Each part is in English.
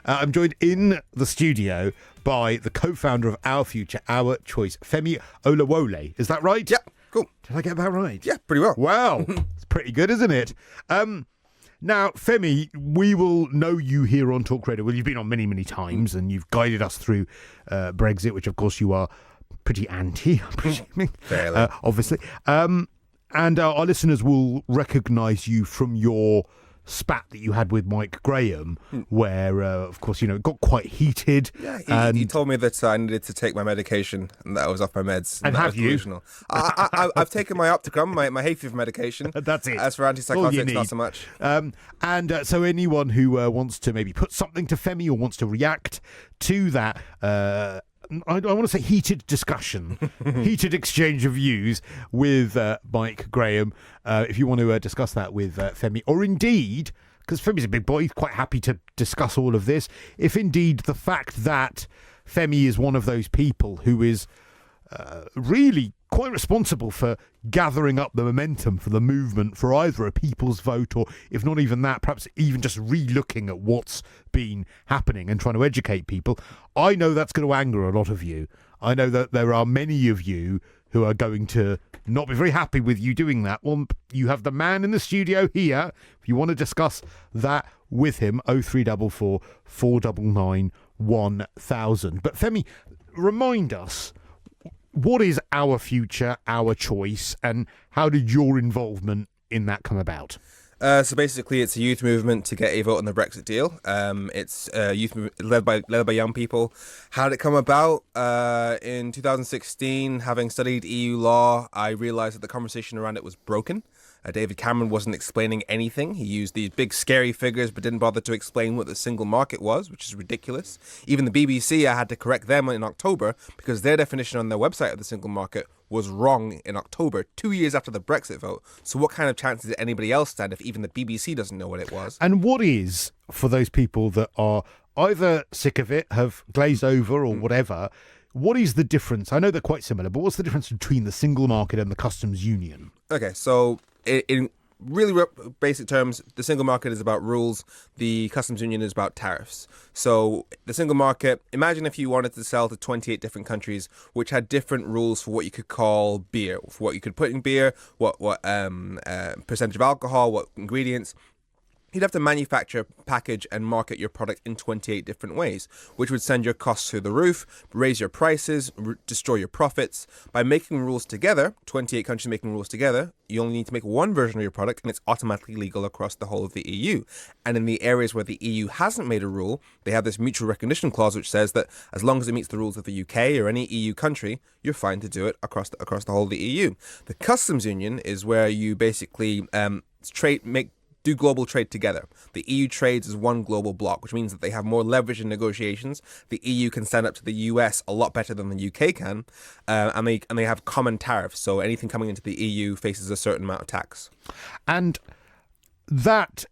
I'm joined in the studio by the co-founder of Our Future, Our Choice, Femi Oluwole. Is that right? Yeah, cool. Did I get that right? Yeah, pretty well. Wow, it's pretty good, isn't it? Now, Femi, we will know you here on talkRADIO. Well, you've been on many, many times, and you've guided us through Brexit, which, of course, you are pretty anti, I'm presuming, obviously. And our listeners will recognise you from your spat that you had with Mike Graham, where, of course, it got quite heated. Yeah, he told me that I needed to take my medication and that I was off my meds. And have you? I've taken my Opticum, my hay fever medication. That's it. As for antipsychotics, not so much. So anyone who wants to maybe put something to Femi or wants to react to that, I want to say heated discussion, heated exchange of views with Mike Graham. If you want to discuss that with Femi, or indeed, because Femi's a big boy, he's quite happy to discuss all of this. If indeed the fact that Femi is one of those people who is really quite responsible for gathering up the momentum for the movement for either a people's vote or, if not even that, perhaps even just re-looking at what's been happening and trying to educate people. I know that's going to anger a lot of you. I know that there are many of you who are going to not be very happy with you doing that. Well, you have the man in the studio here. If you want to discuss that with him, 0344 499 1000. But Femi, remind us, what is Our Future, Our Choice, and how did your involvement in that come about? So basically, it's a youth movement to get a vote on the Brexit deal. It's a youth movement led by young people. How did it come about? In 2016, having studied EU law, I realised that the conversation around it was broken. David Cameron wasn't explaining anything. He used these big scary figures but didn't bother to explain what the single market was, which is ridiculous. Even the BBC, I had to correct them in October because their definition on their website of the single market was wrong in October, 2 years after the Brexit vote. So what kind of chance did anybody else stand if even the BBC doesn't know what it was? And what is, for those people that are either sick of it, have glazed over or whatever, what is the difference? I know they're quite similar, but what's the difference between the single market and the customs union? Okay, so in really basic terms, the single market is about rules. The customs union is about tariffs. So the single market, imagine if you wanted to sell to 28 different countries, which had different rules for what you could call beer, for what you could put in beer, what percentage of alcohol, what ingredients. You'd have to manufacture, package, and market your product in 28 different ways, which would send your costs through the roof, raise your prices, destroy your profits. By making rules together, 28 countries making rules together, you only need to make one version of your product, and it's automatically legal across the whole of the EU. And in the areas where the EU hasn't made a rule, they have this mutual recognition clause, which says that as long as it meets the rules of the UK or any EU country, you're fine to do it across the whole of the EU. The customs union is where you basically do global trade together. The EU trades as one global bloc, which means that they have more leverage in negotiations. The EU can stand up to the US a lot better than the UK can, and they have common tariffs. So anything coming into the EU faces a certain amount of tax. And that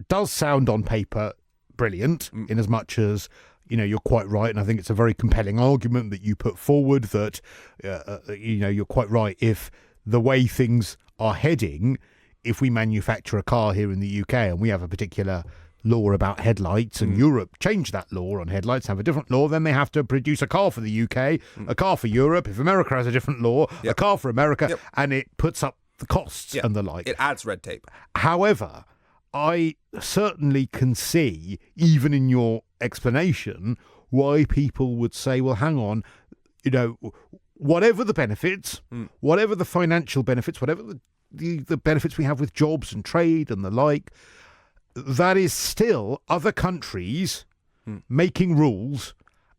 does sound on paper brilliant, in as much as you're quite right, and I think it's a very compelling argument that you put forward that you're quite right. If the way things are heading, if we manufacture a car here in the UK and we have a particular law about headlights and Europe change that law on headlights, have a different law, then they have to produce a car for the UK, a car for Europe. If America has a different law, a car for America, and it puts up the costs and the like. It adds red tape. However, I certainly can see, even in your explanation, why people would say, well, hang on, whatever the benefits, whatever the financial benefits, whatever the benefits we have with jobs and trade and the like, that is still other countries making rules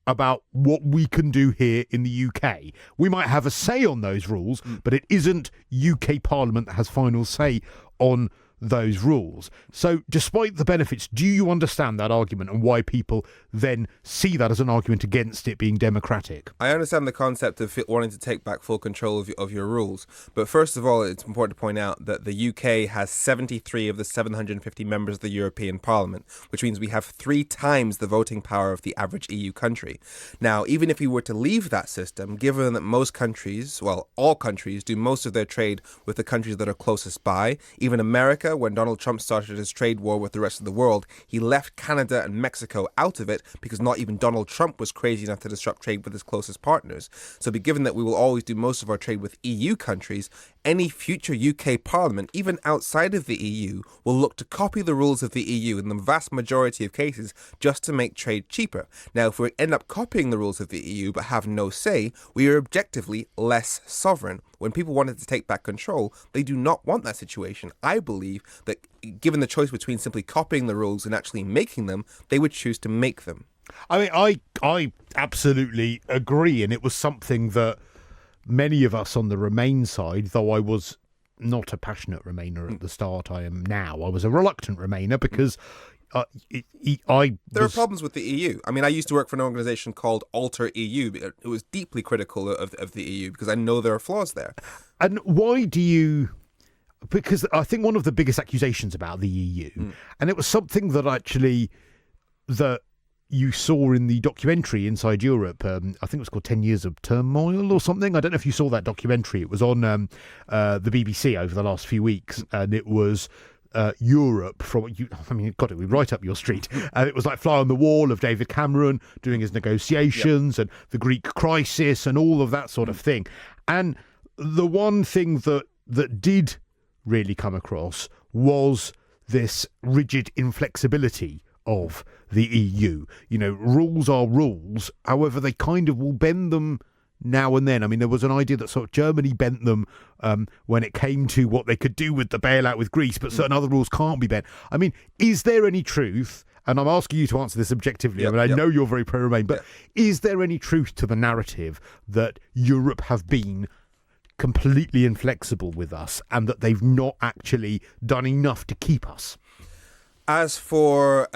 about what we can do here in the UK. We might have a say on those rules, but it isn't UK Parliament that has final say on those rules. So despite the benefits, do you understand that argument and why people then see that as an argument against it being democratic? I understand the concept of wanting to take back full control of your rules. But first of all, it's important to point out that the UK has 73 of the 750 members of the European Parliament, which means we have 3 times the voting power of the average EU country. Now, even if we were to leave that system, given that most countries, well, all countries, do most of their trade with the countries that are closest by, even America America, when Donald Trump started his trade war with the rest of the world, he left Canada and Mexico out of it because not even Donald Trump was crazy enough to disrupt trade with his closest partners. So given that we will always do most of our trade with EU countries, any future UK Parliament, even outside of the EU, will look to copy the rules of the EU in the vast majority of cases just to make trade cheaper. Now, if we end up copying the rules of the EU but have no say, we are objectively less sovereign. When people wanted to take back control, they do not want that situation. I believe that given the choice between simply copying the rules and actually making them, they would choose to make them. I mean, I absolutely agree, and it was something that many of us on the Remain side, though I was not a passionate Remainer at the start, I am now. I was a reluctant Remainer because there are problems with the EU. I mean, I used to work for an organisation called Alter EU. It was deeply critical of the EU because I know there are flaws there. And why do you... Because I think one of the biggest accusations about the EU, and it was something that actually... that you saw in the documentary Inside Europe, I think it was called 10 Years of Turmoil or something. I don't know if you saw that documentary. It was on the BBC over the last few weeks, and it was Europe from you. I mean, God, it was right up your street. And it was like fly on the wall of David Cameron doing his negotiations and the Greek crisis and all of that sort of thing. And the one thing that did really come across was this rigid inflexibility of the EU. You know, rules are rules. However, they kind of will bend them now and then. I mean, there was an idea that sort of Germany bent them when it came to what they could do with the bailout with Greece, but certain other rules can't be bent. I mean, is there any truth? And I'm asking you to answer this objectively. I know you're very pro-Remain, but is there any truth to the narrative that Europe have been completely inflexible with us and that they've not actually done enough to keep us? As for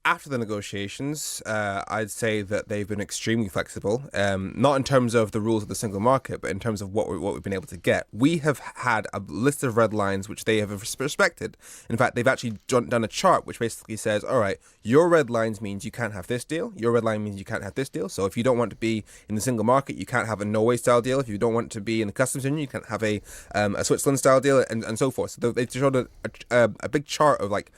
after the negotiations, I'd say that they've been extremely flexible, not in terms of the rules of the single market, but in terms of what we've been able to get. We have had a list of red lines which they have respected. In fact, they've actually done a chart which basically says, all right, your red lines means you can't have this deal. Your red line means you can't have this deal. So if you don't want to be in the single market, you can't have a Norway style deal. If you don't want to be in the customs union, you can't have a Switzerland style deal, and so forth. So they showed a big chart of like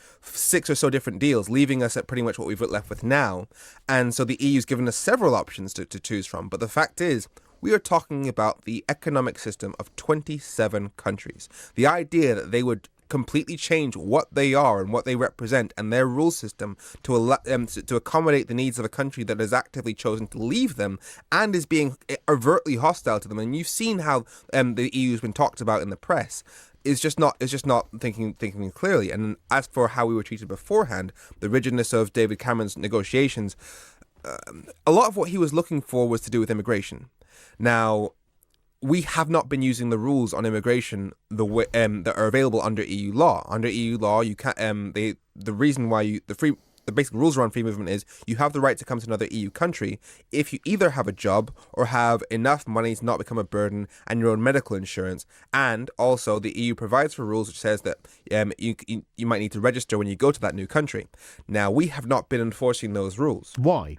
6 or so different deals, leaving us at pretty much what we've left with now. And so the EU's given us several options to choose from. But the fact is, we are talking about the economic system of 27 countries. The idea that they would completely change what they are and what they represent and their rule system to accommodate the needs of a country that has actively chosen to leave them and is being overtly hostile to them. And you've seen how the EU has been talked about in the press. It's just not thinking clearly. And as for how we were treated beforehand, the rigidness of David Cameron's negotiations, a lot of what he was looking for was to do with immigration. Now, we have not been using the rules on immigration that are available under EU law. Under EU law, you can't. The reason why the basic rules around free movement is you have the right to come to another EU country if you either have a job or have enough money to not become a burden and your own medical insurance. And also the EU provides for rules which says that you might need to register when you go to that new country. Now, we have not been enforcing those rules. Why?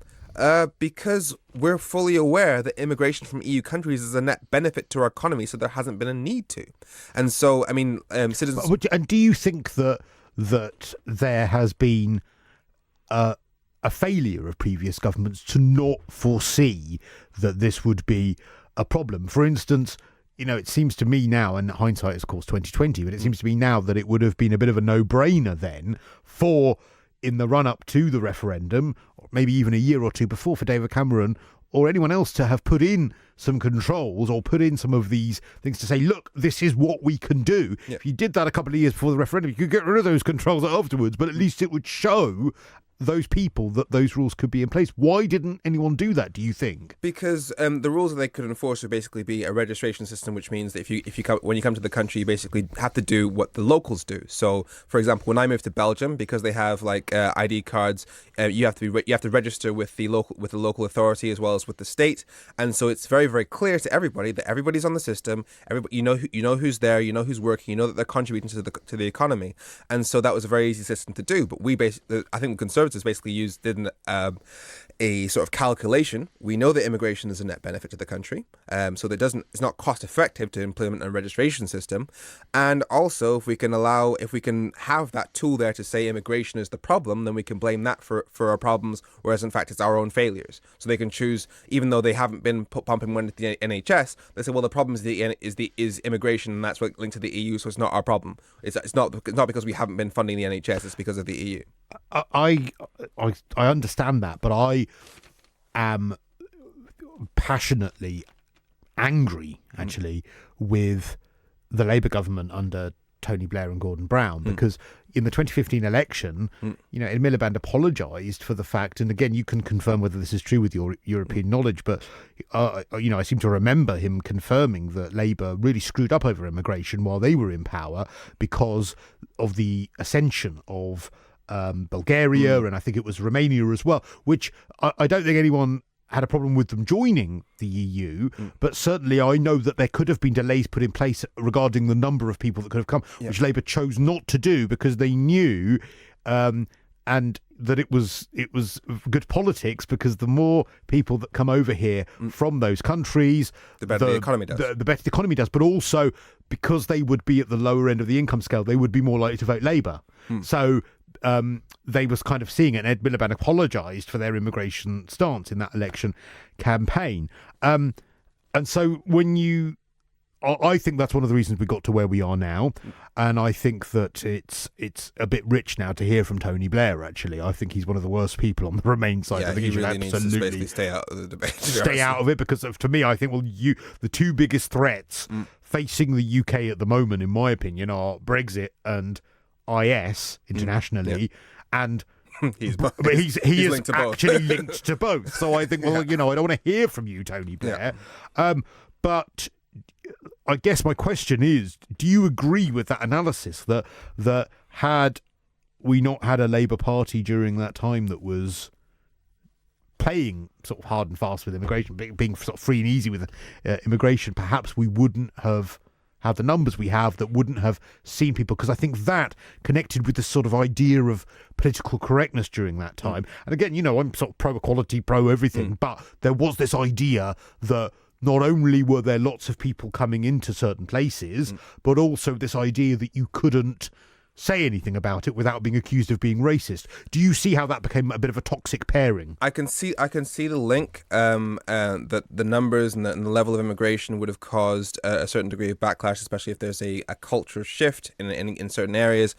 Because we're fully aware that immigration from EU countries is a net benefit to our economy, so there hasn't been a need to. And so, I mean, citizens... And do you think that there has been a failure of previous governments to not foresee that this would be a problem? For instance, you know, it seems to me now, and hindsight is of course 2020, but it seems to me now that it would have been a bit of a no-brainer then for, in the run-up to the referendum, or maybe even a year or two before, for David Cameron or anyone else to have put in some controls or put in some of these things to say, look, this is what we can do. Yeah. If you did that a couple of years before the referendum, you could get rid of those controls afterwards, but at least it would show those people that those rules could be in place. Why didn't anyone do that, do you think? Because the rules that they could enforce would basically be a registration system, which means that when you come to the country, you basically have to do what the locals do. So, for example, when I moved to Belgium, because they have like ID cards, you have to register with the local authority as well as with the state, and so it's very, very clear to everybody that everybody's on the system. Everybody, you know who's there, you know who's working, you know that they're contributing to the economy, and so that was a very easy system to do. But I think the Conservatives Conservatives basically did a sort of calculation. We know that immigration is a net benefit to the country, so that it's not cost effective to implement a registration system. And also, if we can have that tool there to say immigration is the problem, then we can blame that for our problems, whereas in fact it's our own failures. So they can choose, even though they haven't been pumping money to the NHS, they say, well, the problem is immigration, and that's what linked to the EU, so it's not our problem. It's not because we haven't been funding the NHS, it's because of the EU. I understand that, but I am passionately angry, actually, with the Labour government under Tony Blair and Gordon Brown, because in the 2015 election, Ed Miliband apologised for the fact, and again, you can confirm whether this is true with your European knowledge, but I seem to remember him confirming that Labour really screwed up over immigration while they were in power because of the ascension of Bulgaria, and I think it was Romania as well, which I don't think anyone had a problem with them joining the EU, but certainly I know that there could have been delays put in place regarding the number of people that could have come, which Labour chose not to do because they knew and that it was good politics, because the more people that come over here from those countries, the better the economy does. The better the economy does, but also because they would be at the lower end of the income scale, they would be more likely to vote Labour. So they was kind of seeing it, and Ed Miliband apologised for their immigration stance in that election campaign. And so I think that's one of the reasons we got to where we are now, and I think that it's a bit rich now to hear from Tony Blair. Actually, I think he's one of the worst people on the Remain side. Yeah, I think he should really needs to basically stay out of the debate. Stay out of it, because to me, I think the two biggest threats facing the UK at the moment, in my opinion, are Brexit and IS internationally, and he is linked to actually linked to both. So I think, I don't want to hear from you, Tony Blair. But I guess my question is, do you agree with that analysis that had we not had a Labour Party during that time that was playing sort of hard and fast with immigration, being sort of free and easy with immigration, perhaps we wouldn't have had the numbers we have, that wouldn't have seen people, because I think that connected with this sort of idea of political correctness during that time. And again, I'm sort of pro-equality, pro-everything, but there was this idea that not only were there lots of people coming into certain places, but also this idea that you couldn't say anything about it without being accused of being racist. Do you see how that became a bit of a toxic pairing? I can see the link, that the numbers and the level of immigration would have caused a certain degree of backlash, especially if there's a cultural shift in certain areas.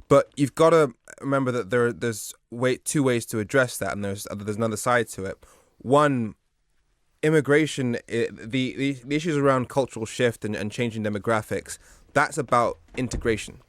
But you've got to remember that there's two ways to address that, and there's another side to it. One, immigration, the issues around cultural shift and changing demographics, that's about integration.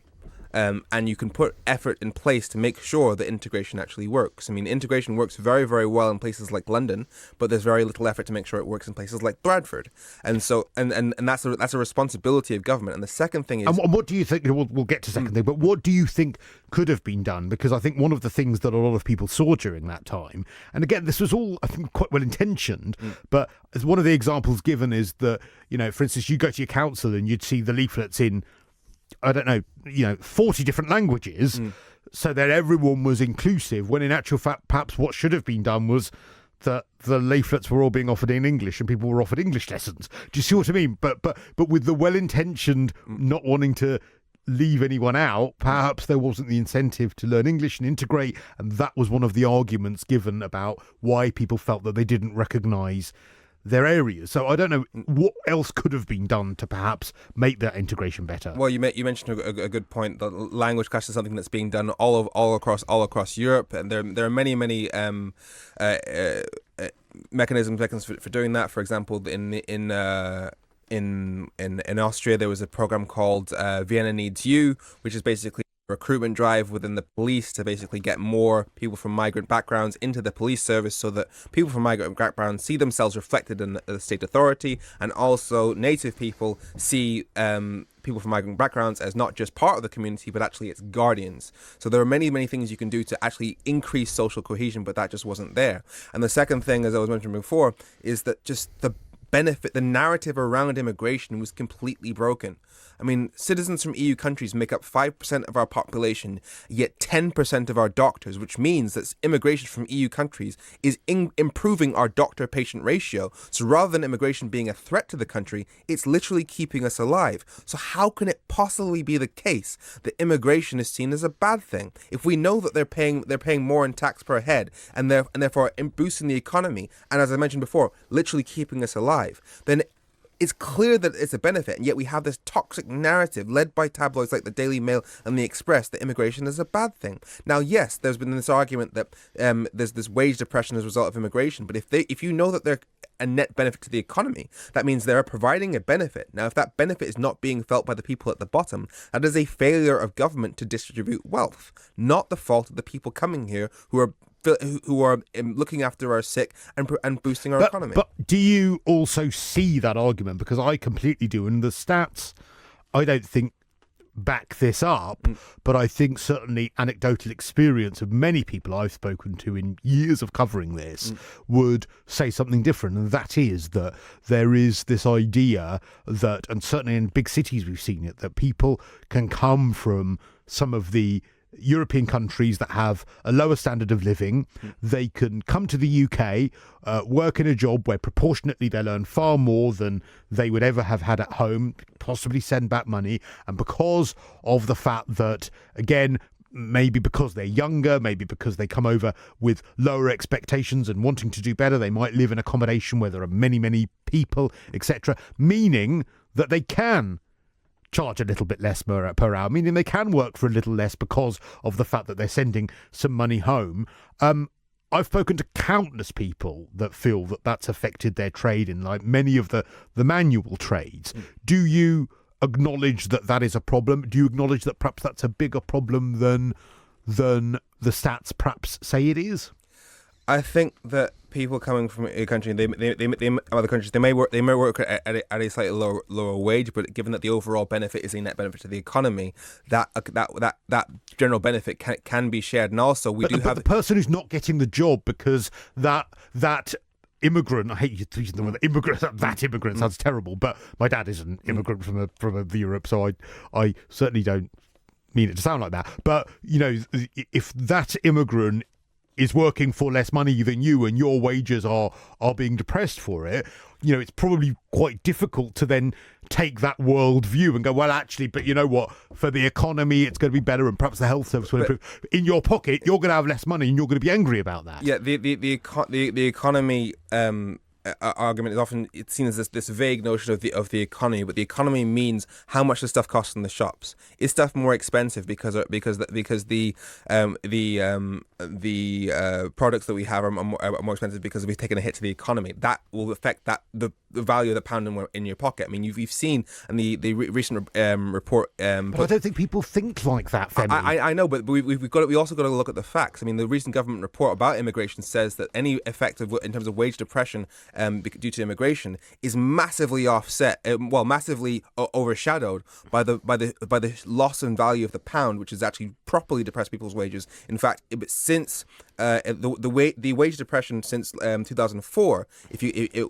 And you can put effort in place to make sure that integration actually works. I mean, integration works very, very well in places like London, but there's very little effort to make sure it works in places like Bradford. And so, and that's a responsibility of government. And the second thing is, and what do you think? We'll get to second thing, but what do you think could have been done? Because I think one of the things that a lot of people saw during that time, and again, this was all, I think, quite well intentioned, but as one of the examples given is that, for instance, you go to your council and you'd see the leaflets in, 40 different languages, so that everyone was inclusive, when in actual fact, perhaps what should have been done was that the leaflets were all being offered in English and people were offered English lessons. Do you see what I mean? But with the well-intentioned not wanting to leave anyone out, perhaps there wasn't the incentive to learn English and integrate, and that was one of the arguments given about why people felt that they didn't recognise their areas. So I don't know what else could have been done to perhaps make that integration better. Well, you mentioned a good point. The language clash is something that's being done all across Europe, and there are many mechanisms for doing that. For example, in Austria, there was a program called Vienna Needs You, which is basically recruitment drive within the police to basically get more people from migrant backgrounds into the police service, so that people from migrant backgrounds see themselves reflected in the state authority, and also native people see people from migrant backgrounds as not just part of the community, but actually its guardians. So there are many things you can do to actually increase social cohesion, but that just wasn't there. And the second thing, as I was mentioning before, is that just the benefit, the narrative around immigration was completely broken. I mean, citizens from EU countries make up 5% of our population, yet 10% of our doctors, which means that immigration from EU countries is improving our doctor-patient ratio. So rather than immigration being a threat to the country, it's literally keeping us alive. So how can it possibly be the case that immigration is seen as a bad thing? If we know that they're paying more in tax per head and therefore boosting the economy, and as I mentioned before, literally keeping us alive, then it's clear that it's a benefit, and yet we have this toxic narrative led by tabloids like the Daily Mail and the Express that immigration is a bad thing. Now, yes, there's been this argument that there's this wage depression as a result of immigration, but if you know that they're a net benefit to the economy, that means they're providing a benefit. Now, if that benefit is not being felt by the people at the bottom, that is a failure of government to distribute wealth, not the fault of the people coming here who are looking after our sick and boosting our economy. But do you also see that argument? Because I completely do. And the stats, I don't think, back this up, but I think certainly anecdotal experience of many people I've spoken to in years of covering this would say something different. And that is that there is this idea that, and certainly in big cities we've seen it, that people can come from some of the European countries that have a lower standard of living. They can come to the UK, work in a job where proportionately they'll earn far more than they would ever have had at home, possibly send back money. And because of the fact that, again, maybe because they're younger, maybe because they come over with lower expectations and wanting to do better, they might live in accommodation where there are many, many people, etc., meaning that they can charge a little bit less per hour, meaning they can work for a little less because of the fact that they're sending some money home. I've spoken to countless people that feel that that's affected their trade in like many of the manual trades. Do you acknowledge that that is a problem? Do you acknowledge that perhaps that's a bigger problem than the stats perhaps say it is? I think that people coming from a country, other countries, they may work at a slightly lower wage, but given that the overall benefit is a net benefit to the economy, that general benefit can be shared. And also, we have the person who's not getting the job because that immigrant. I hate using the word immigrant. That immigrant sounds terrible, but my dad is an immigrant from Europe, so I certainly don't mean it to sound like that. But you know, if that immigrant is working for less money than you and your wages are being depressed for it, you know, it's probably quite difficult to then take that world view and go, well, actually, but you know what, for the economy, it's going to be better and perhaps the health service will improve. In your pocket, you're going to have less money and you're going to be angry about that. Yeah, the economy argument is often it's seen as this vague notion of the economy, but the economy means how much the stuff costs in the shops. Is stuff more expensive because the products that we have are more expensive because we've taken a hit to the economy? That will affect the value of the pound in your pocket. I mean, you've seen in the recent report. But I don't think people think like that, Femi. I know, but we also got to look at the facts. I mean, the recent government report about immigration says that any effect in terms of wage depression due to immigration is massively offset, massively overshadowed by the loss in value of the pound, which has actually properly depressed people's wages. In fact, since the wage depression since 2004,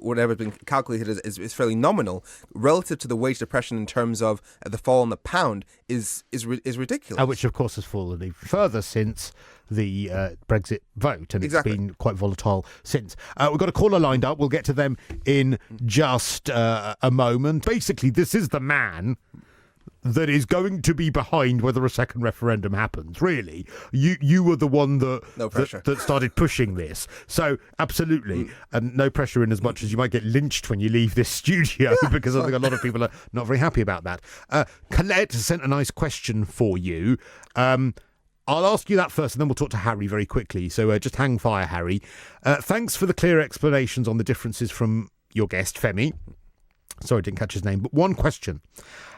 whatever has been calculated is fairly nominal relative to the wage depression in terms of the fall in the pound is ridiculous. Which of course has fallen even further since the Brexit vote, and exactly. It's been quite volatile since. We've got a caller lined up. We'll get to them in just a moment. Basically, this is the man that is going to be behind whether a second referendum happens. Really, you were the one that started pushing this. So absolutely, and no pressure in as much as you might get lynched when you leave this studio because I think a lot of people are not very happy about that. Colette has sent a nice question for you. I'll ask you that first, and then we'll talk to Harry very quickly. So just hang fire, Harry. Thanks for the clear explanations on the differences from your guest, Femi. Sorry, I didn't catch his name. But one question.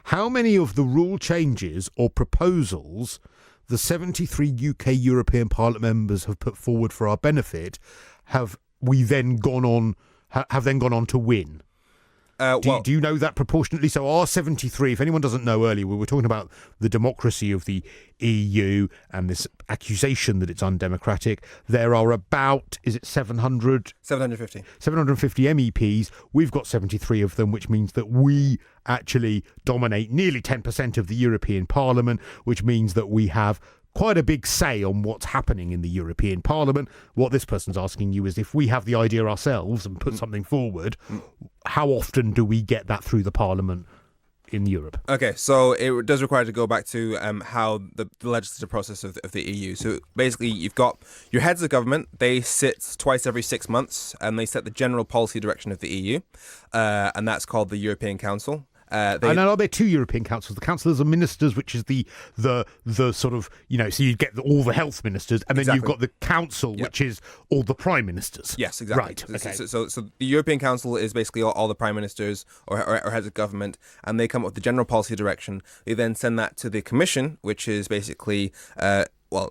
How many of the rule changes or proposals the 73 UK European Parliament members have put forward for our benefit have then gone on to win? Do you know that proportionately? So our 73, if anyone doesn't know earlier, we were talking about the democracy of the EU and this accusation that it's undemocratic. There are about, is it 700? 750. 750 MEPs. We've got 73 of them, which means that we actually dominate nearly 10% of the European Parliament, which means that we have quite a big say on what's happening in the European Parliament. What this person's asking you is, if we have the idea ourselves and put something forward, how often do we get that through the Parliament in Europe? Okay, so it does require to go back to how the legislative process of the EU. So basically, you've got your heads of government. They sit twice every 6 months, and they set the general policy direction of the EU, and that's called the European Council. And are there two European councils? The Council of Ministers, which is the sort of, so you get all the health ministers, and then you've got the Council, which is all the prime ministers. Yes, exactly. Right. Okay. So the European Council is basically all the prime ministers or heads of government, and they come up with the general policy direction. They then send that to the Commission, which is basically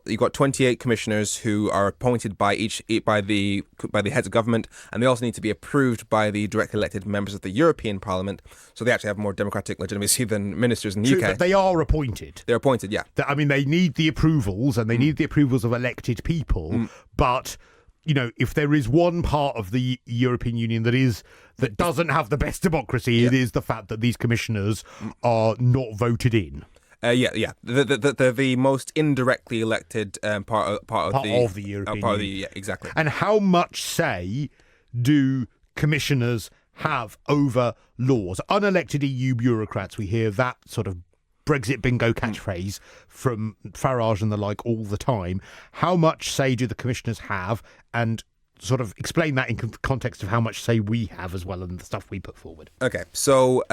you've got 28 commissioners who are appointed by the heads of government, and they also need to be approved by the directly elected members of the European Parliament. So they actually have more democratic legitimacy than ministers in the UK. But they are appointed. They're appointed, yeah. I mean, they need the approvals, and they need the approvals of elected people. But if there is one part of the European Union that doesn't have the best democracy, it is the fact that these commissioners are not voted in. Yeah. The most indirectly elected part of the European Union. Yeah, exactly. And how much say do commissioners have over laws? Unelected EU bureaucrats, we hear that sort of Brexit bingo catchphrase from Farage and the like all the time. How much say do the commissioners have? And sort of explain that in context of how much say we have as well and the stuff we put forward. Okay, so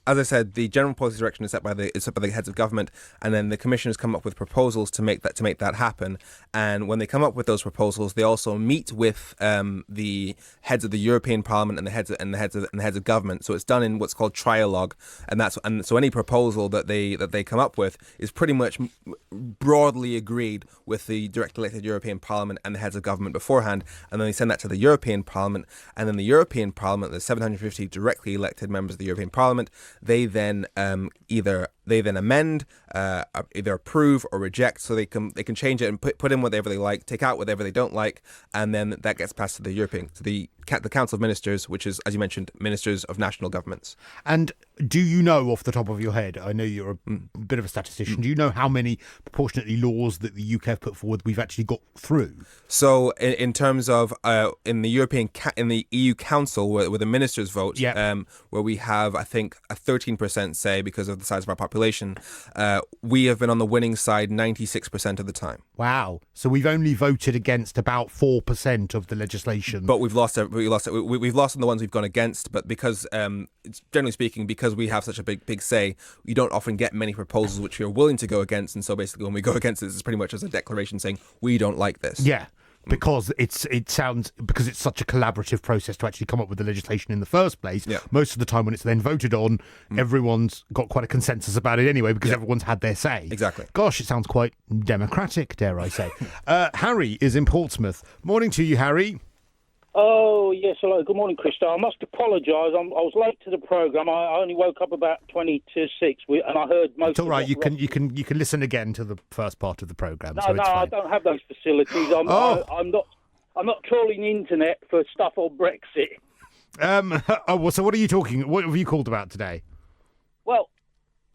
as I said, the general policy direction is set by the heads of government, and then the commissioners come up with proposals to make that happen. And when they come up with those proposals, they also meet with the heads of the European Parliament and the heads of government. So it's done in what's called trialogue, and so any proposal that they come up with is pretty much broadly agreed with the directly elected European Parliament and the heads of government beforehand, and then they send that to the European Parliament, and then the European Parliament, the 750 directly elected members of the European Parliament, they then either amend, either approve or reject, so they can change it and put in whatever they like, take out whatever they don't like, and then that gets passed to the Council of Ministers, which is, as you mentioned, ministers of national governments. And do you know off the top of your head, I know you're a bit of a statistician, do you know how many proportionately laws that the UK have put forward we've actually got through? So in terms of in the EU Council, where the ministers vote, where we have, I think, a 13% say because of the size of our population, we have been on the winning side 96% of the time. Wow. So we've only voted against about 4% of the legislation. But we've lost on the ones we've gone against, but because generally speaking, because we have such a big say, we don't often get many proposals which we are willing to go against, and so basically when we go against it, it's pretty much as a declaration saying we don't like this. Yeah. Because it's such a collaborative process to actually come up with the legislation in the first place. Yeah. Most of the time when it's then voted on, everyone's got quite a consensus about it anyway, because everyone's had their say. Exactly. Gosh, it sounds quite democratic, dare I say. Harry is in Portsmouth. Morning to you, Harry. Oh, yes, hello. Good morning, Cristo. I must apologise. I was late to the programme. I only woke up about 20 to 6, and I heard most It's all right. You can listen again to the first part of the programme. No, so it's fine. I don't have those facilities. I'm not trawling the internet for stuff on Brexit. So what are you talking? What have you called about today? Well,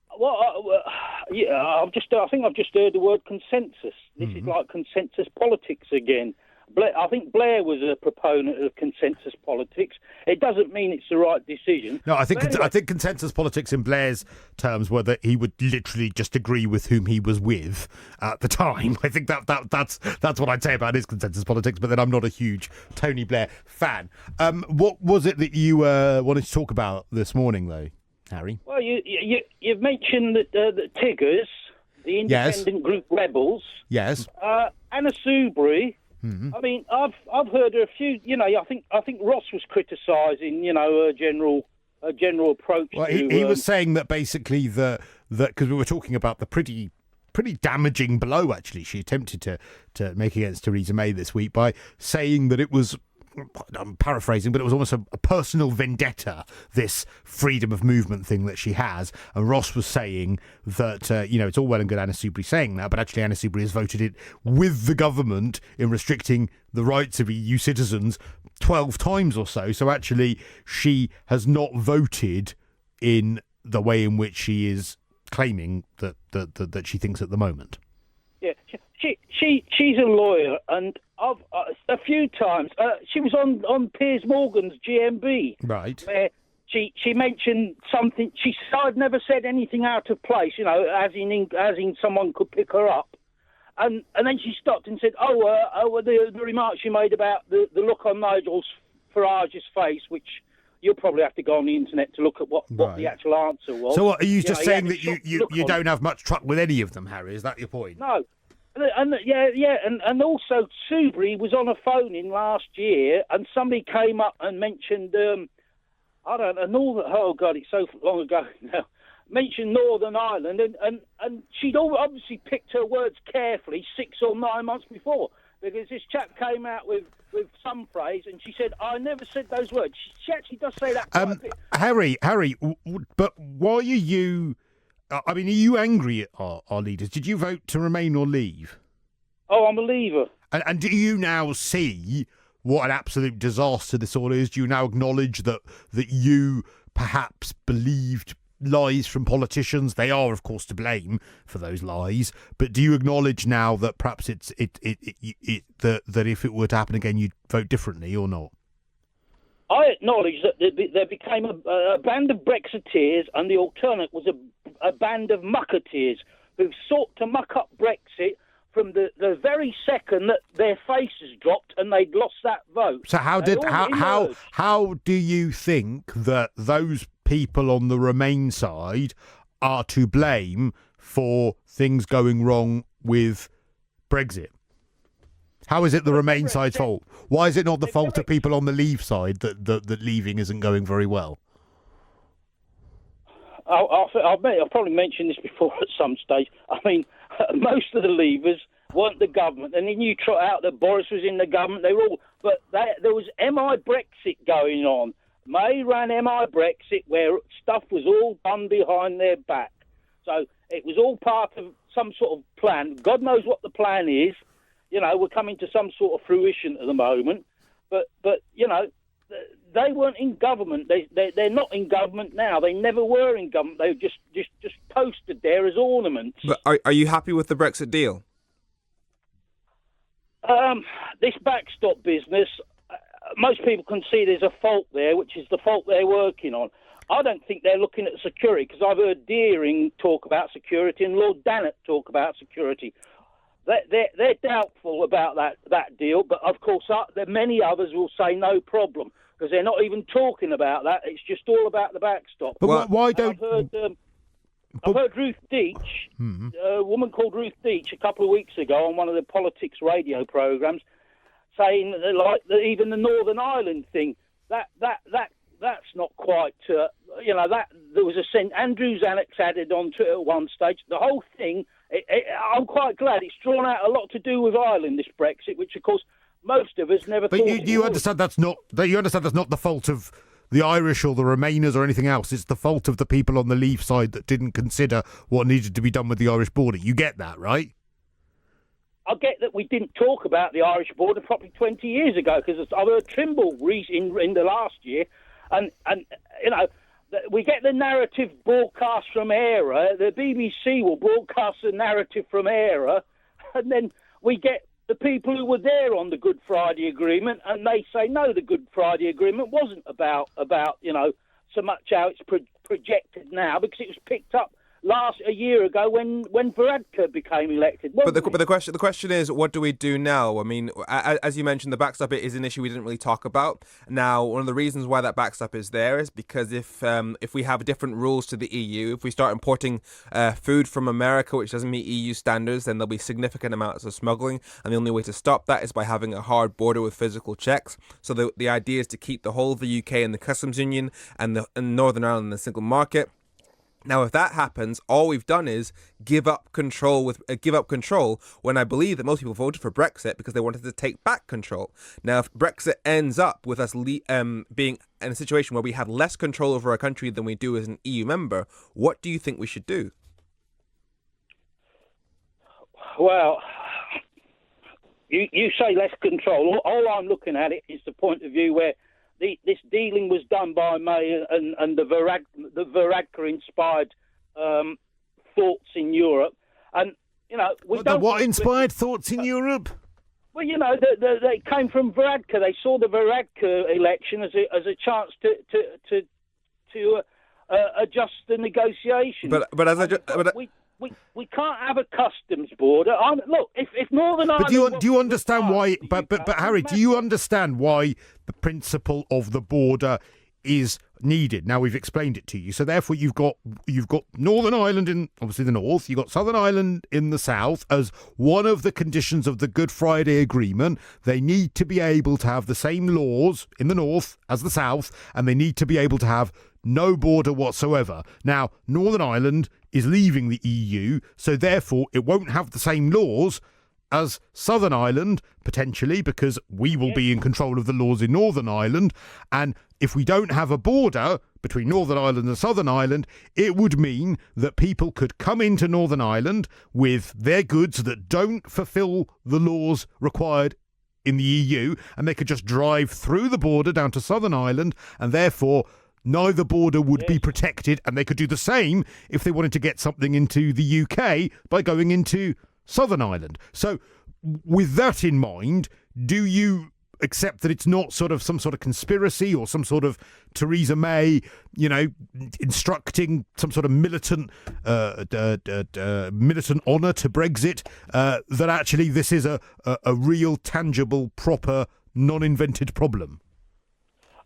I think I've just heard the word consensus. This is like consensus politics again. I think Blair was a proponent of consensus politics. It doesn't mean it's the right decision. No, I think consensus politics in Blair's terms were that he would literally just agree with whom he was with at the time. I think that's what I'd say about his consensus politics. But then I'm not a huge Tony Blair fan. What was it that you wanted to talk about this morning, though, Harry? Well, you've mentioned that the Tiggers, the independent group rebels, Anna Soubry. I mean, I've heard a few. I think Ross was criticising, a general approach. Well, he was saying that basically that because we were talking about the pretty damaging blow actually she attempted to make against Theresa May this week by saying that it was I'm paraphrasing, but it was almost a personal vendetta, this freedom of movement thing that she has. And Ross was saying that, it's all well and good Anna Soubry saying that, but actually Anna Soubry has voted it with the government in restricting the rights of EU citizens 12 times or so. So actually she has not voted in the way in which she is claiming that she thinks at the moment. Yeah, she's a lawyer, and I've a few times she was on Piers Morgan's GMB, right? Where she mentioned something. She said I'd never said anything out of place, as in someone could pick her up, and then she stopped and said, the remarks she made about the look on Nigel Farage's face, which you'll probably have to go on the internet to look at what the actual answer was. So what, are you just saying that you don't have much truck with any of them, Harry? Is that your point? No. And also Soubry was on a phone in last year, and somebody came up and mentioned, I don't know, oh God, it's so long ago now, mentioned Northern Ireland, and she'd obviously picked her words carefully 6 or 9 months before, because this chap came out with some phrase, and she said, I never said those words. She actually does say that quite a bit. Harry, but why are you... are you angry at our leaders? Did you vote to remain or leave? Oh, I'm a leaver. And do you now see what an absolute disaster this all is? Do you now acknowledge that you perhaps believed lies from politicians? They are, of course, to blame for those lies. But do you acknowledge now that perhaps that if it were to happen again, you'd vote differently or not? I acknowledge that there became a band of Brexiteers, and the alternate was a band of mucketeers who sought to muck up Brexit from the very second that their faces dropped and they'd lost that vote. So how do you think that those people on the Remain side are to blame for things going wrong with Brexit? How is it the Remain side's fault? Why is it not the fault of people on the Leave side that leaving isn't going very well? I've probably mentioned this before at some stage. Most of the Leavers weren't the government, and then you trot out that Boris was in the government. They were all, but there was MI Brexit going on. May ran MI Brexit, where stuff was all done behind their back. So it was all part of some sort of plan. God knows what the plan is. We're coming to some sort of fruition at the moment, but they weren't in government. They're not in government now. They never were in government. They were just posted there as ornaments. But are you happy with the Brexit deal? This backstop business, most people can see there's a fault there, which is the fault they're working on. I don't think they're looking at security, because I've heard Deering talk about security and Lord Dannatt talk about security. They're doubtful about that deal, but of course many others will say no problem, because they're not even talking about that. It's just all about the backstop. But why don't... I've heard Ruth Deach, a woman called Ruth Deach, a couple of weeks ago on one of the politics radio programmes, saying that even the Northern Ireland thing, that's not quite, that there was Andrews Annex added onto it at one stage. The whole thing, I'm quite glad it's drawn out a lot to do with Ireland, this Brexit, which of course most of us never thought. But you understand that's not the fault of the Irish or the Remainers or anything else. It's the fault of the people on the Leave side that didn't consider what needed to be done with the Irish border. You get that, right? I get that we didn't talk about the Irish border probably 20 years ago, because I've heard Trimble in the last year, and we get the narrative broadcast from ERA. The BBC will broadcast the narrative from ERA, and then we get the people who were there on the Good Friday Agreement, and they say, no, the Good Friday Agreement wasn't about so much how it's projected now, because it was picked up a year ago when Varadkar became elected. But the question is, what do we do now? As you mentioned, the backstop is an issue we didn't really talk about. Now, one of the reasons why that backstop is there is because if we have different rules to the EU, if we start importing food from America which doesn't meet EU standards, then there'll be significant amounts of smuggling, and the only way to stop that is by having a hard border with physical checks. So the idea is to keep the whole of the UK in the customs union and Northern Ireland in the single market. Now, if that happens, all we've done is give up control. When I believe that most people voted for Brexit because they wanted to take back control. Now, if Brexit ends up with us being in a situation where we have less control over our country than we do as an EU member, what do you think we should do? Well, you say less control. All I'm looking at it is the point of view where this dealing was done by May and the Varadkar-inspired thoughts in Europe. And, what inspired thoughts in Europe? Well, they came from Varadkar. They saw the Varadkar election as a chance to adjust the negotiation. We can't have a customs border. Look, if Northern Ireland... But do you understand why... But Harry, do you understand why the principle of the border is needed? Now, we've explained it to you. So, therefore, you've got Northern Ireland in, obviously, the north. You've got Southern Ireland in the south as one of the conditions of the Good Friday Agreement. They need to be able to have the same laws in the north as the south, and they need to be able to have no border whatsoever. Now, Northern Ireland is leaving the EU, so therefore it won't have the same laws as Southern Ireland, potentially, because we will be in control of the laws in Northern Ireland. And if we don't have a border between Northern Ireland and Southern Ireland, it would mean that people could come into Northern Ireland with their goods that don't fulfil the laws required in the EU, and they could just drive through the border down to Southern Ireland, and therefore neither border would be protected, and they could do the same if they wanted to get something into the UK by going into Southern Ireland. So with that in mind, do you accept that it's not sort of some sort of conspiracy or some sort of Theresa May, instructing some sort of militant honour to Brexit, that actually this is a real, tangible, proper, non-invented problem?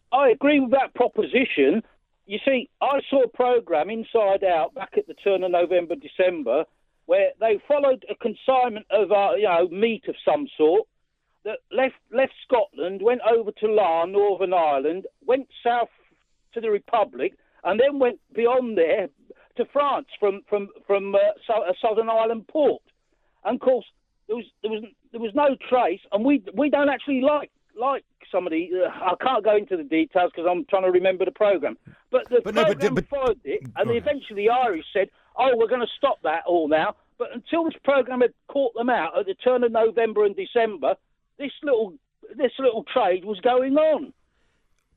I agree with that proposition. You see, I saw a programme, Inside Out, back at the turn of November, December, where they followed a consignment of, meat of some sort that left Scotland, went over to Larne, Northern Ireland, went south to the Republic, and then went beyond there to France from a Southern Ireland port. And of course, there was no trace, and we don't actually like somebody. I can't go into the details because I'm trying to remember the programme. But the programme followed it, and eventually the Irish said, we're going to stop that all now. But until this programme had caught them out at the turn of November and December, this little trade was going on.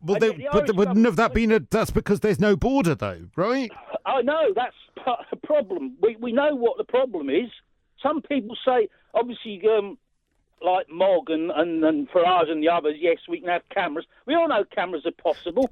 Well, wouldn't have that been that's because there's no border, though, right? I know, that's part of the problem. We know what the problem is. Some people say, obviously, like Mog and Farage and the others, yes, we can have cameras. We all know cameras are possible.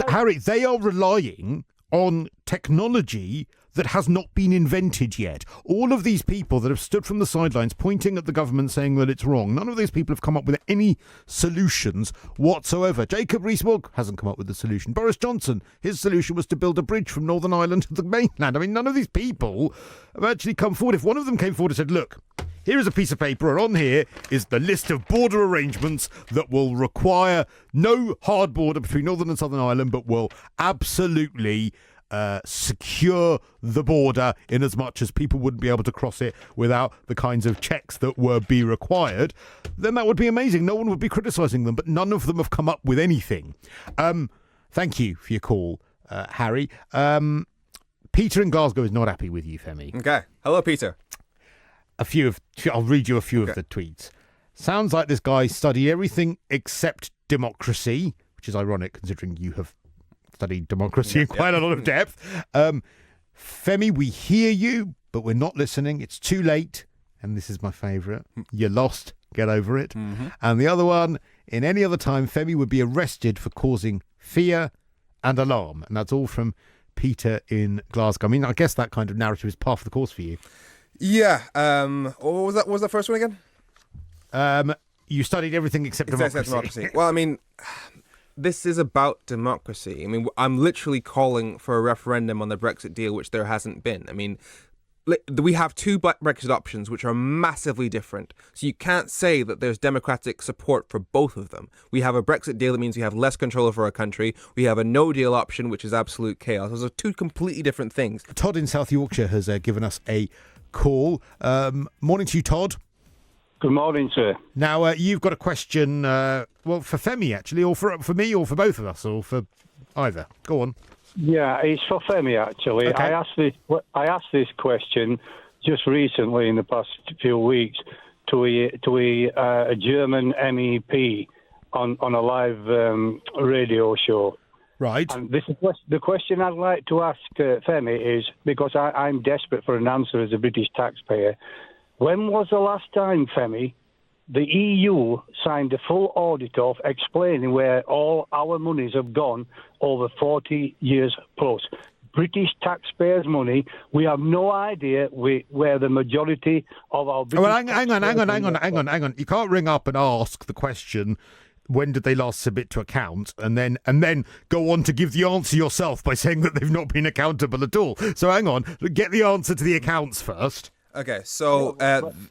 Harry, they are relying on technology that has not been invented yet. All of these people that have stood from the sidelines pointing at the government saying that it's wrong, none of these people have come up with any solutions whatsoever. Jacob Rees-Mogg hasn't come up with a solution. Boris Johnson, his solution was to build a bridge from Northern Ireland to the mainland. I mean, none of these people have actually come forward. If one of them came forward and said, look, here is a piece of paper, and on here is the list of border arrangements that will require no hard border between Northern and Southern Ireland, but will absolutely secure the border in as much as people wouldn't be able to cross it without the kinds of checks that would be required, then that would be amazing. No one would be criticising them, but none of them have come up with anything. Thank you for your call, Harry. Peter in Glasgow is not happy with you, Femi. Okay. Hello, Peter. I'll read you a few of the tweets. Sounds like this guy studied everything except democracy, which is ironic considering you have studied democracy in quite a lot of depth. Femi, we hear you, but we're not listening. It's too late. And this is my favourite. You're lost. Get over it. Mm-hmm. And the other one, in any other time, Femi would be arrested for causing fear and alarm. And that's all from Peter in Glasgow. I mean, I guess that kind of narrative is par for the course for you. Yeah. What was that? What was the first one again? You studied everything except democracy. Well, I mean, this is about democracy. I mean, I'm literally calling for a referendum on the Brexit deal, which there hasn't been. I mean, we have two Brexit options, which are massively different. So you can't say that there's democratic support for both of them. We have a Brexit deal that means we have less control over our country. We have a no-deal option, which is absolute chaos. Those are two completely different things. Todd in South Yorkshire has given us a call. Morning to you, Todd. Good morning, sir. Now, you've got a question, for Femi, actually, or for me, or for both of us, or for either. Go on. Yeah, it's for Femi, actually. Okay. I asked this question just recently in the past few weeks to a German MEP on a live radio show. Right. And the question I'd like to ask Femi is, because I'm desperate for an answer as a British taxpayer, when was the last time, Femi, the EU signed a full audit off explaining where all our monies have gone over 40 years plus? British taxpayers' money, we have no idea where the majority of our British hang on. You can't ring up and ask the question, when did they last submit to account, and then go on to give the answer yourself by saying that they've not been accountable at all. So hang on, get the answer to the accounts first. Okay, so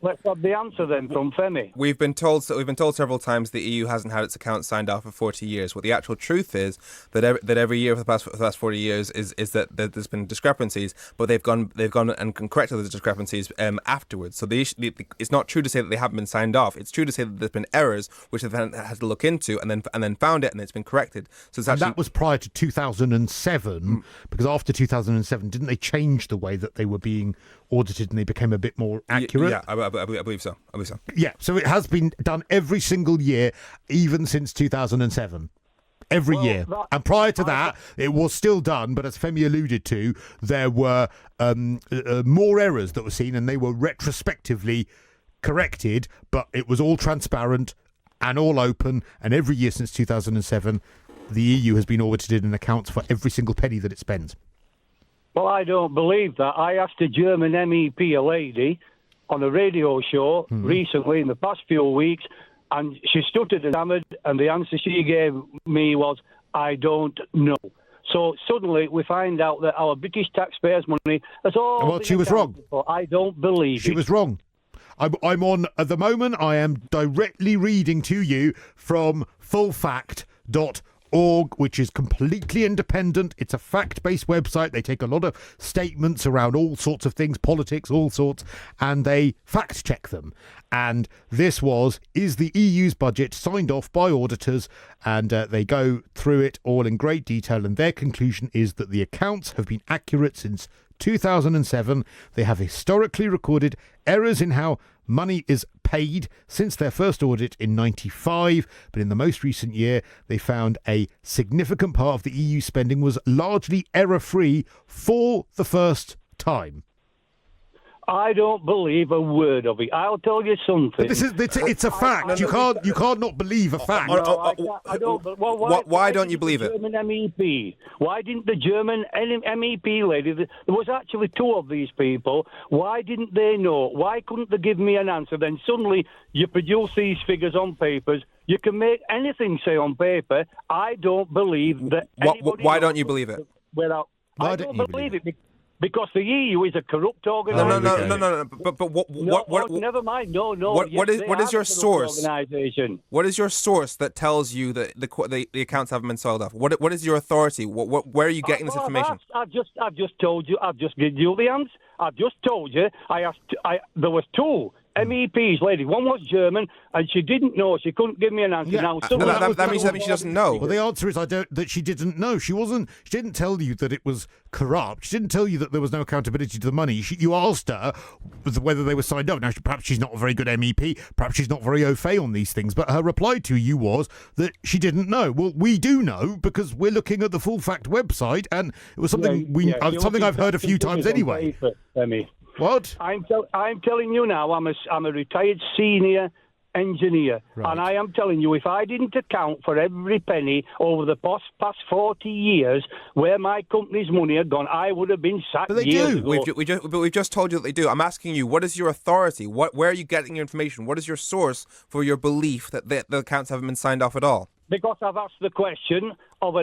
let's have the answer then from Femi. We've been told several times the EU hasn't had its accounts signed off for 40 years. What the actual truth is that every year for the past 40 years is that there's been discrepancies, but they've gone and corrected those discrepancies afterwards. So it's not true to say that they haven't been signed off. It's true to say that there's been errors which they've had to look into and then found it and it's been corrected. So it's actually, and that was prior to 2007, because after 2007, didn't they change the way that they were being audited and they became a bit more accurate? Yeah, I believe so. Yeah, so it has been done every single year, even since 2007. Every year. And prior to that, it was still done, but as Femi alluded to, there were more errors that were seen and they were retrospectively corrected, but it was all transparent and all open, and every year since 2007, the EU has been audited and accounts for every single penny that it spends. Well, I don't believe that. I asked a German MEP, a lady, on a radio show recently in the past few weeks, and she stuttered and stammered, and the answer she gave me was, I don't know. So suddenly we find out that our British taxpayers' money has all Well, she was wrong. I don't believe She was wrong. I'm on, at the moment, I am directly reading to you from fullfact.org, which is completely independent. It's a fact-based website. They take a lot of statements around all sorts of things, politics, all sorts, and they fact-check them. And this is the EU's budget signed off by auditors, and they go through it all in great detail, and their conclusion is that the accounts have been accurate since 2007. They have historically recorded errors in how money is paid since their first audit in 95, but in the most recent year they found a significant part of the EU spending was largely error-free for the first time. I don't believe a word of it. I'll tell you something. But it's a fact. You can't not believe a fact. I don't. Well, why don't you believe it? German MEP. Why didn't the German MEP lady? There was actually two of these people. Why didn't they know? Why couldn't they give me an answer? Then suddenly you produce these figures on papers. You can make anything say on paper. I don't believe that. Why don't you believe it? I don't believe it. Because the EU is a corrupt organisation. No. But what? Never mind. No. What is your source? Organization. What is your source that tells you that the accounts haven't been sold off? What is your authority? Where are you getting this information? I've just told you. I've just given you the answer. I've just told you. There was two MEPs, lady. One was German, and she didn't know. She couldn't give me an answer. Yeah. Now, that means she doesn't know. Well, the answer is that she didn't know. She didn't tell you that it was corrupt. She didn't tell you that there was no accountability to the money. You asked her whether they were signed up. Now, perhaps she's not a very good MEP. Perhaps she's not very au fait on these things. But her reply to you was that she didn't know. Well, we do know because we're looking at the Full Fact website, and it was something something I've heard a few times anyway. What? I'm telling you now, I'm a retired senior engineer, right. And I am telling you, if I didn't account for every penny over the past 40 years where my company's money had gone, I would have been sacked. But they years do. ago. We've just told you that they do. I'm asking you, what is your authority? Where are you getting your information? What is your source for your belief that the accounts haven't been signed off at all? Because I've asked the question of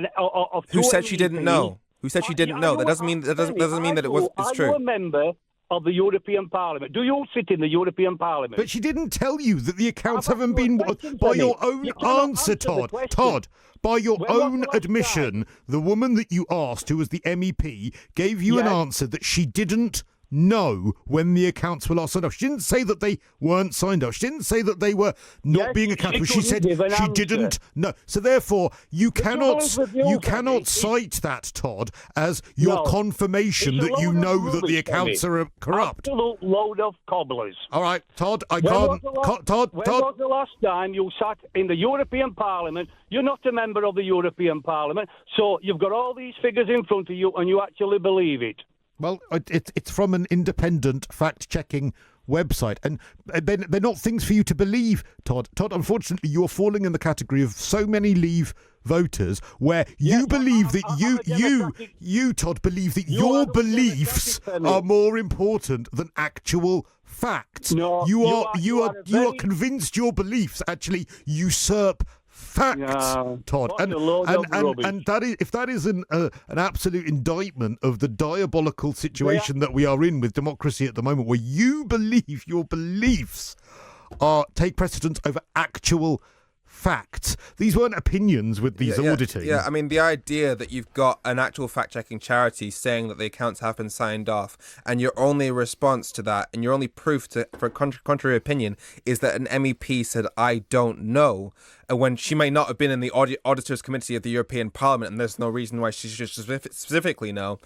who said she didn't know? Who said she didn't know? That doesn't mean that it's true. I'm a member of the European Parliament. Do you sit in the European Parliament? But she didn't tell you that the accounts haven't been... By your own answer, Todd. Todd, by your own admission, the woman that you asked, who was the MEP, gave you an answer that she didn't know when the accounts were last signed off. She didn't say that they weren't signed off. She didn't say that they were not being accounted. She said she didn't know. So therefore, you cannot cite that, Todd, as your confirmation that you know rubbish, that the accounts are corrupt. Absolute load of cobblers. All right, Todd, When was the last time you sat in the European Parliament? You're not a member of the European Parliament, so you've got all these figures in front of you and you actually believe it. Well, it's from an independent fact-checking website, and they're not things for you to believe, Todd. Todd, unfortunately, you're falling in the category of so many Leave voters where you believe that you, Todd, believe that your beliefs are more important than actual facts. No, you are convinced your beliefs actually usurp facts, Todd, and that is, if that is an absolute indictment of the diabolical situation that we are in with democracy at the moment, where you believe your beliefs take precedence over actual facts. These weren't opinions with these auditing. Yeah, I mean, the idea that you've got an actual fact-checking charity saying that the accounts have been signed off, and your only response to that, and your only proof for contrary opinion, is that an MEP said, "I don't know," when she may not have been in the Auditors Committee of the European Parliament, and there's no reason why she should specifically know.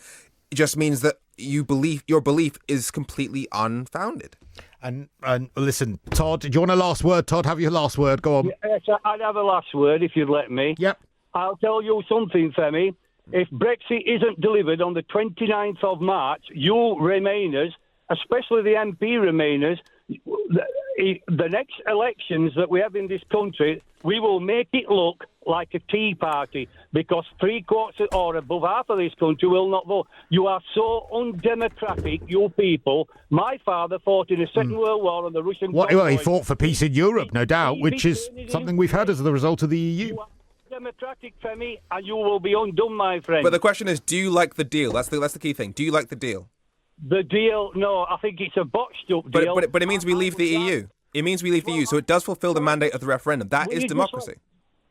It just means that your belief is completely unfounded. And listen, Todd, do you want a last word? Todd, have your last word. Go on. Yes, I'd have a last word if you'd let me. Yep. I'll tell you something, Femi. If Brexit isn't delivered on the 29th of March, you Remainers, especially the MP Remainers, the next elections that we have in this country, we will make it look like a tea party, because 3/4 or above half of this country will not vote. You are so undemocratic, you people. My father fought in the Second World War on the Russian... Well, he fought for peace in Europe, no doubt, which is something we've had as the result of the EU. You are democratic, Femi, and you will be undone, my friend. But the question is, do you like the deal? That's the key thing. Do you like the deal? The deal, no, I think it's a botched up deal. But it means we leave the EU. It means we leave the EU, so it does fulfil the mandate of the referendum. That is democracy.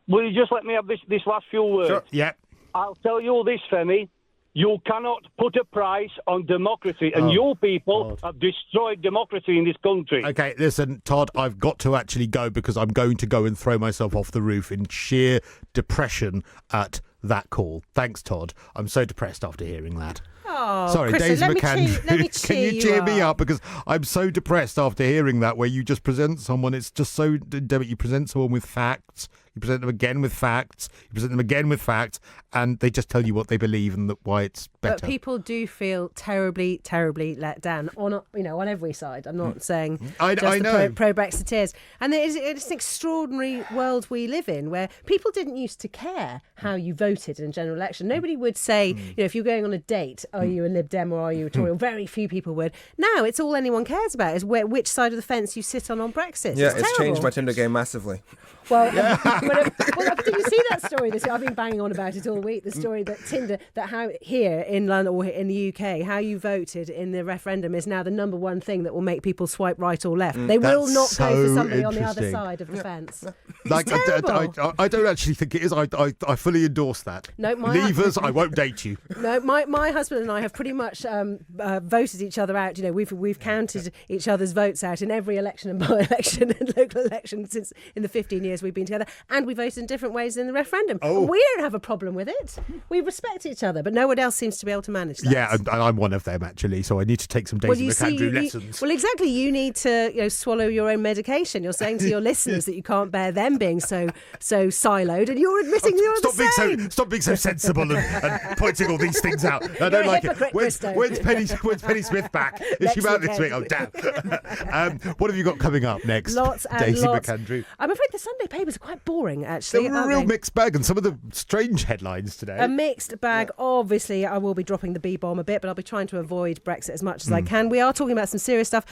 Will you just let me have this last few words? Sure. Yeah. I'll tell you this, Femi. You cannot put a price on democracy, and you people have destroyed democracy in this country. Okay, listen, Todd, I've got to actually go because I'm going to go and throw myself off the roof in sheer depression at that call. Thanks, Todd. I'm so depressed after hearing that. Oh, sorry, Daisy McAndrew. Can you cheer me up? Because I'm so depressed after hearing that, where you just present someone. It's just so... You present someone with facts. You present them again with facts. You present them again with facts. And they just tell you what they believe and why it's better. But people do feel terribly, terribly let down on every side. I'm not saying I know. pro-Brexiteers. And it's an extraordinary world we live in, where people didn't used to care how you voted in a general election. Nobody would say, if you're going on a date, are you a Lib Dem or are you a Tory? Very few people would. Now it's all anyone cares about is which side of the fence you sit on Brexit. Yeah, it's changed my Tinder game massively. Well, did you see that story this week? I've been banging on about it all week. The story that Tinder, that how here in London or in the UK, how you voted in the referendum is now the number one thing that will make people swipe right or left. They will not go for somebody on the other side of the fence. Like, I don't actually think it is. I fully endorse that. No, Leavers, I won't date you. No, my husband and I have pretty much voted each other out. We've counted each other's votes out in every election and by-election and local election since in the 15 years we've been together, and we voted in different ways in the referendum. And we don't have a problem with it. We respect each other, but no one else seems to be able to manage that. Yeah, and I'm one of them actually, so I need to take some Daisy McAndrew lessons. Well, exactly. You need to swallow your own medication. You're saying to your listeners that you can't bear them being so siloed, and you're admitting you're the same. Stop being so sensible and pointing all these things out. I don't like it. When's Penny Smith back? Is she back this week? Oh, damn. What have you got coming up next, Daisy McAndrew? I'm afraid the Sunday papers are quite boring, actually. They're a real mixed bag, and some of the strange headlines today. A mixed bag. Yeah. Obviously, I will be dropping the B-bomb a bit, but I'll be trying to avoid Brexit as much as I can. We are talking about some serious stuff.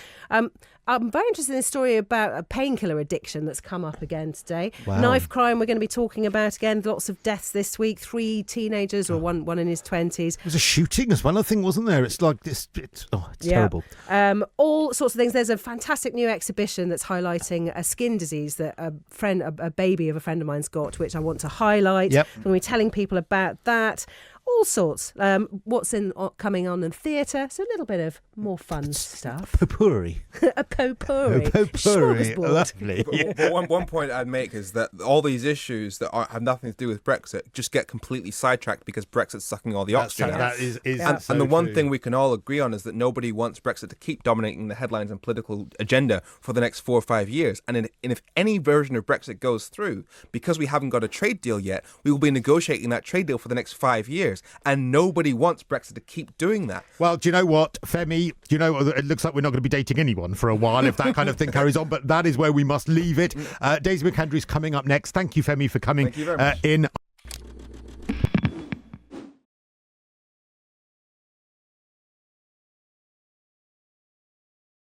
I'm very interested in this story about a painkiller addiction that's come up again today. Wow. Knife crime we're going to be talking about again. Lots of deaths this week. 3 teenagers, or one in his 20s. There was a shooting as well, I think, wasn't there? It's like this. It's terrible. All sorts of things. There's a fantastic new exhibition that's highlighting a skin disease that a baby of a friend of mine's got, which I want to highlight. Yep. And we're telling people about that. All sorts. What's coming on in theatre. So a little bit of more fun stuff. Potpourri. A potpourri. Potpourri. Lovely. But one point I'd make is that all these issues that have nothing to do with Brexit just get completely sidetracked because Brexit's sucking all the oxygen out. That is and the one thing we can all agree on is that nobody wants Brexit to keep dominating the headlines and political agenda for the next 4 or 5 years. And if any version of Brexit goes through, because we haven't got a trade deal yet, we will be negotiating that trade deal for the next 5 years. And nobody wants Brexit to keep doing that. Well, do you know what, Femi? Do you know, it looks like we're not going to be dating anyone for a while if that kind of thing carries on, but that is where we must leave it. Daisy McAndrew's coming up next. Thank you, Femi, for coming Thank you very much. in.